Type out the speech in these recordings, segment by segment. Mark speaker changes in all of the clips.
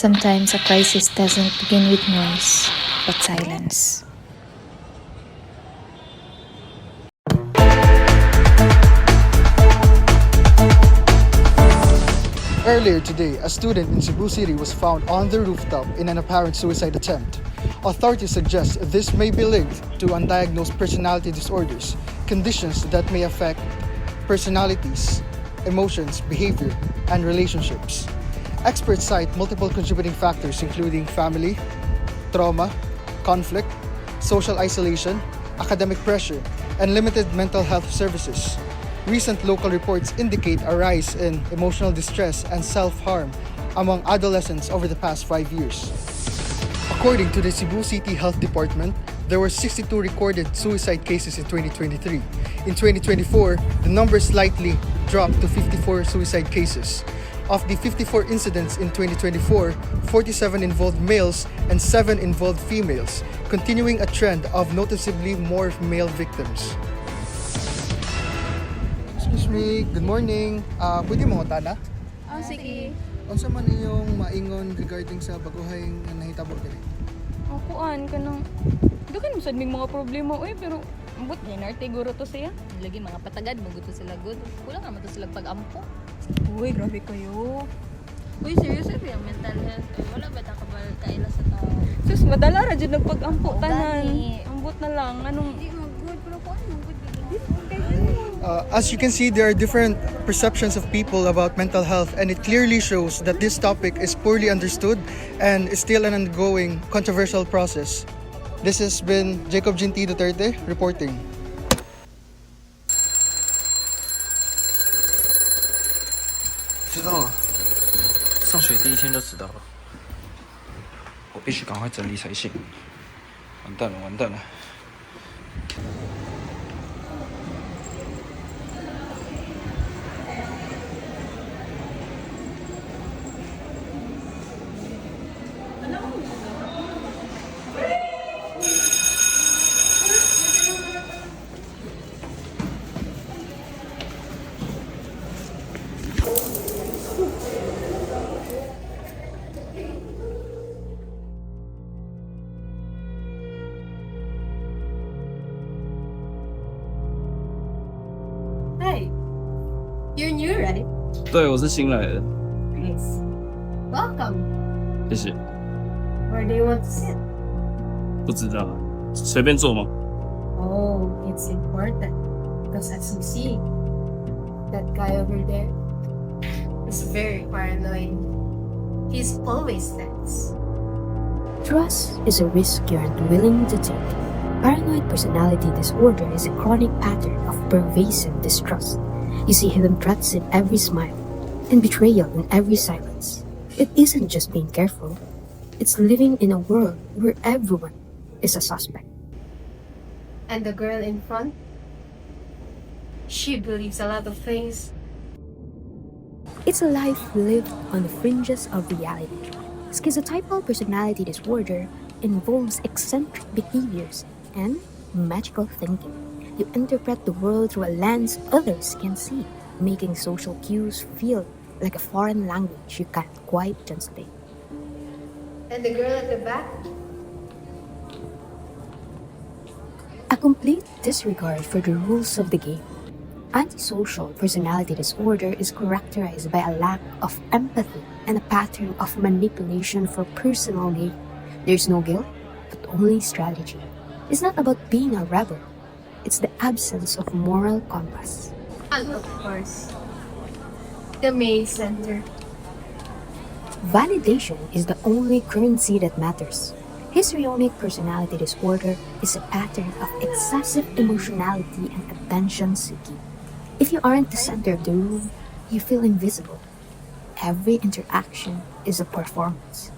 Speaker 1: Sometimes a crisis doesn't begin with noise, but silence.
Speaker 2: Earlier today, a student in Cebu City was found on the rooftop in an apparent suicide attempt. Authorities suggest this may be linked to undiagnosed personality disorders, conditions that may affect personalities, emotions, behavior, and relationships. Experts cite multiple contributing factors including family, trauma, conflict, social isolation, academic pressure, and limited mental health services. Recent local reports indicate a rise in emotional distress and self-harm among adolescents over the past 5 years. According to the Cebu City Health Department, there were 62 recorded suicide cases in 2023. In 2024, the number slightly dropped to 54 suicide cases. Of the 54 incidents in 2024, 47 involved males and 7 involved females, continuing a trend of noticeably more male victims. Excuse me, good morning. Pwede mo tana?
Speaker 3: Sige.
Speaker 2: Unsa man iyong maingon regarding sa baguhayng nahitabo diri?
Speaker 3: Kuan kanang daghan sad mig mga problema pero ambot ni narte guro to siya.
Speaker 4: Lagi mga patagad maguto sila good. Kulang naman to sila pag-ampo.
Speaker 3: Uy, grabe kayo.
Speaker 4: Uy, serious yung mental health. Wala ba ta kabal kaila sa tao?
Speaker 3: Sus, madala ra jud nagpag-ampo
Speaker 4: Oo,
Speaker 3: tanan.
Speaker 4: gani.
Speaker 3: Ambot na lang anong
Speaker 4: Di mo good pero kuan mo good.
Speaker 2: As you can see, there are different perceptions of people about mental health, and it clearly shows that this topic is poorly understood and is still an ongoing controversial process. This has been Jacob Ginti Duterte reporting.
Speaker 5: 知道了，上学第一天就知道了，我必须赶快整理才行。完蛋了，完蛋了！
Speaker 6: Hi, you're new, right?
Speaker 5: 对，我是新来的，
Speaker 6: Nice. Welcome.
Speaker 5: 谢谢。
Speaker 6: Where do you want to sit?
Speaker 5: 不知道，随便坐吗？
Speaker 6: Oh, it's important. Because as you see, that guy over there is very paranoid. He's always tense.
Speaker 7: Trust is a risk you aren't willing to take. Paranoid personality disorder is a chronic pattern of pervasive distrust. You see hidden threats in every smile and betrayal in every silence. It isn't just being careful, it's living in a world where everyone is a suspect.
Speaker 6: And the girl in front? She believes a lot of things.
Speaker 7: It's a life lived on the fringes of reality. Schizotypal personality disorder involves eccentric behaviors and magical thinking. You interpret the world through a lens others can see, making social cues feel like a foreign language you can't quite translate.
Speaker 6: And the girl at the back?
Speaker 7: A complete disregard for the rules of the game. Antisocial personality disorder is characterized by a lack of empathy and a pattern of manipulation for personal gain. There's no guilt, but only strategy. It's not about being a rebel. It's the absence of moral compass.
Speaker 6: And of course, the main center.
Speaker 7: Validation is the only currency that matters. Histrionic personality disorder is a pattern of excessive emotionality and attention seeking. If you aren't the center of the room, you feel invisible. Every interaction is a performance.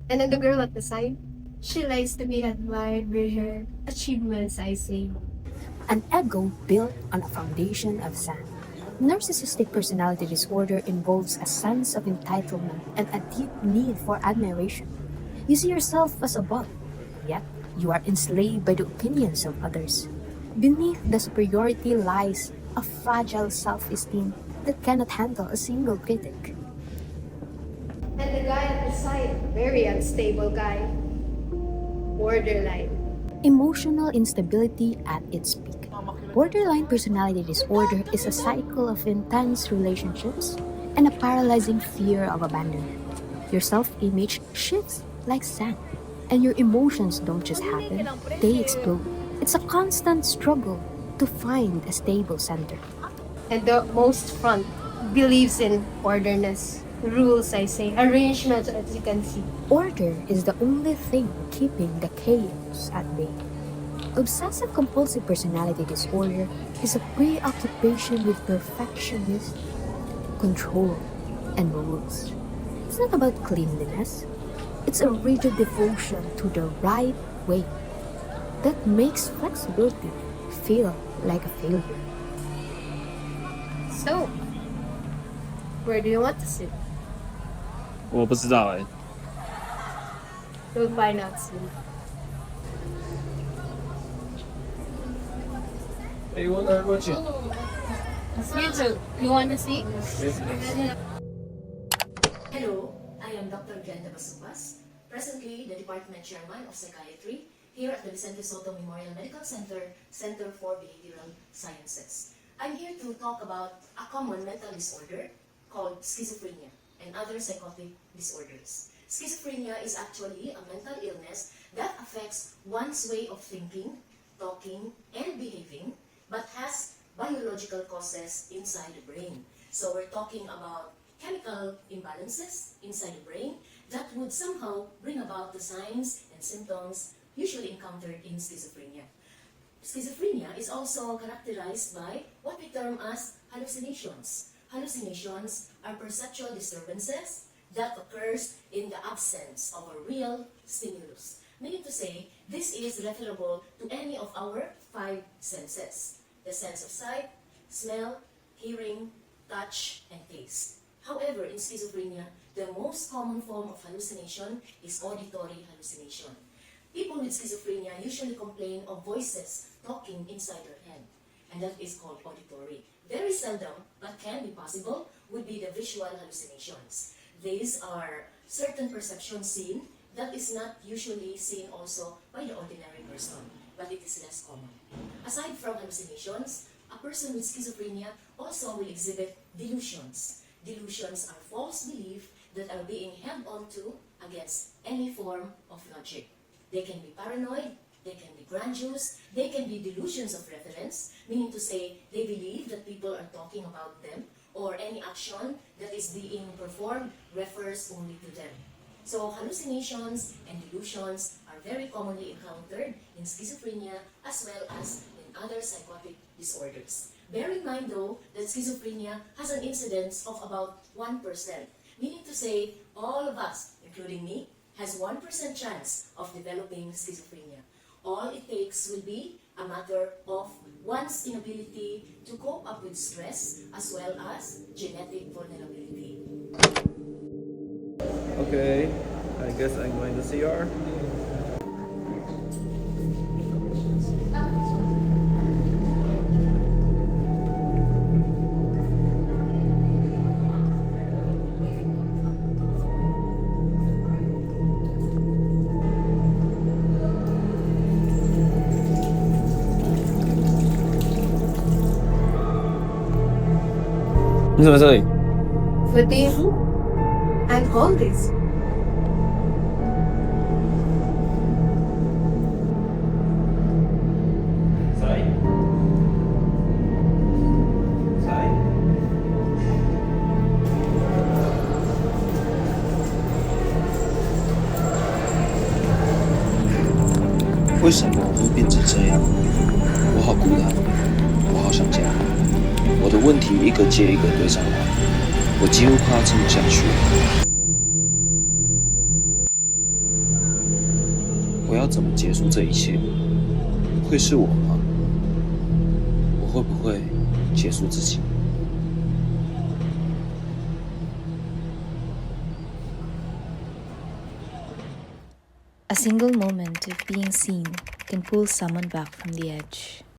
Speaker 6: And then the girl at the side? She likes to be admired by her achievements, I say.
Speaker 7: An ego built on a foundation of sand. Narcissistic personality disorder involves a sense of entitlement and a deep need for admiration. You see yourself as above, yet you are enslaved by the opinions of others. Beneath the superiority lies a fragile self-esteem that cannot handle a single critic.
Speaker 6: And the guy at the side, very unstable guy. Borderline.
Speaker 7: Emotional instability at its peak. Borderline personality disorder is a cycle of intense relationships and a paralyzing fear of abandonment. Your self image shifts like sand, and your emotions don't just happen, they explode. It's a constant struggle to find a stable center.
Speaker 6: And the most front believes in orderness. Rules, I say, arrangements, as you can see.
Speaker 7: Order is the only thing keeping the chaos at bay. Obsessive compulsive personality disorder is a preoccupation with perfectionism, control, and rules. It's not about cleanliness, it's a rigid devotion to the right way that makes flexibility feel like a failure.
Speaker 6: So, where do you want to sit?
Speaker 8: 我不知道哎、
Speaker 6: You'll find out soon.
Speaker 8: 哎，我哪过去？
Speaker 6: You too. You want to see?
Speaker 9: Hello, I am Dr. Glenda Basupas, presently the Department Chairman of Psychiatry here at the Vicente Soto Memorial Medical Center, Center for Behavioral Sciences. I'm here to talk about a common mental disorder called schizophrenia and other psychotic disorders. Schizophrenia is actually a mental illness that affects one's way of thinking, talking, and behaving, but has biological causes inside the brain. So we're talking about chemical imbalances inside the brain that would somehow bring about the signs and symptoms usually encountered in schizophrenia. Schizophrenia is also characterized by what we term as hallucinations. Hallucinations are perceptual disturbances that occurs in the absence of a real stimulus. Meaning to say, this is referable to any of our five senses: the sense of sight, smell, hearing, touch, and taste. However, in schizophrenia, the most common form of hallucination is auditory hallucination. People with schizophrenia usually complain of voices talking inside their head, and that is called auditory. Very seldom, but can be possible, would be the visual hallucinations. These are certain perceptions seen that is not usually seen also by the ordinary person, but it is less common. Aside from hallucinations, a person with schizophrenia also will exhibit delusions. Delusions are false beliefs that are being held onto against any form of logic. They can be paranoid, they can be grandiose, they can be delusions of reference, meaning to say they believe that people are talking about them, or any action that is being performed refers only to them. So hallucinations and delusions are very commonly encountered in schizophrenia as well as in other psychotic disorders. Bear in mind though that schizophrenia has an incidence of about 1%, meaning to say all of us, including me, has 1% chance of developing schizophrenia. All it takes will be a matter of one's inability to cope up with stress as well as genetic vulnerability.
Speaker 8: Okay, I guess I'm going to CR. 你怎么在这里？
Speaker 6: What do you do? And hold this.
Speaker 8: Sai. Sai.
Speaker 5: 为什么会变成这样？我好孤单，我好想家。我的问题一个接一个堆上来，我几乎快要撑不下去了。我要怎么结束这一切？会是我吗？我会不会结束自己？
Speaker 1: A single moment of being seen can pull someone back from the edge.